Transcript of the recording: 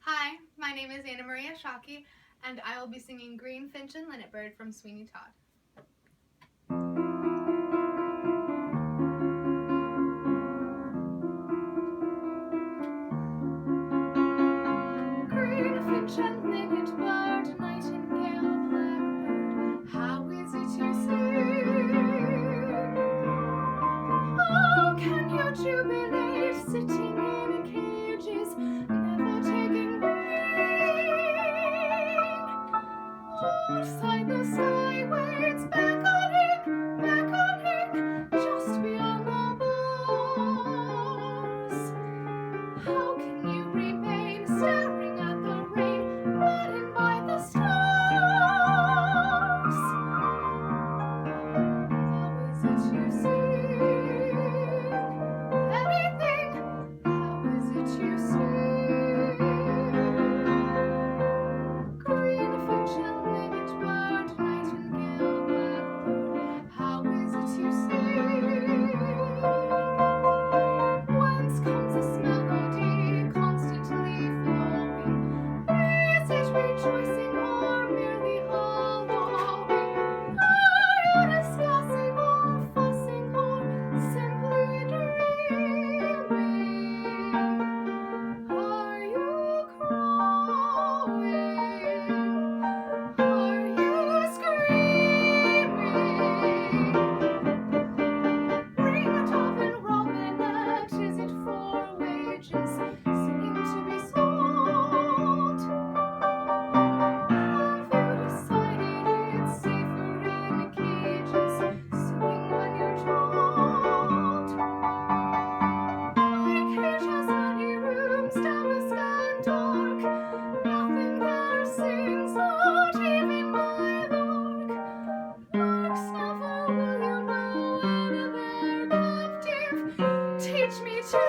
Hi, my name is Anna Maria Shockey, and I will be singing Green Finch and Linnet Bird from Sweeney Todd. Green finch and linnet bird, nightingale, blackbird, how easy to sing. Oh, can you jubilate, sitting in cages, never taking wing? Outside the sky waits beckoning, just beyond the bars. How can you remain staring at the rain, maddened by the stars? How is it you sing anything? How is it you sing? Green finch and linnet bird, nightingale, blackbird, how is it you sing? Whence comes this melody constantly flowing? Is it rejoicing or merely hollowing? Are you discussing or fussing or simply dreaming? Are you crowing? Are you screaming? Ring a tobin, robinet, is it for wages, singing to be sold? Have you decided it's safer in cages, singing when you're told? My cage has many rooms, damask and dark, nothing there sings, not even my lark. Larks never will you know, and they're captive, teach me to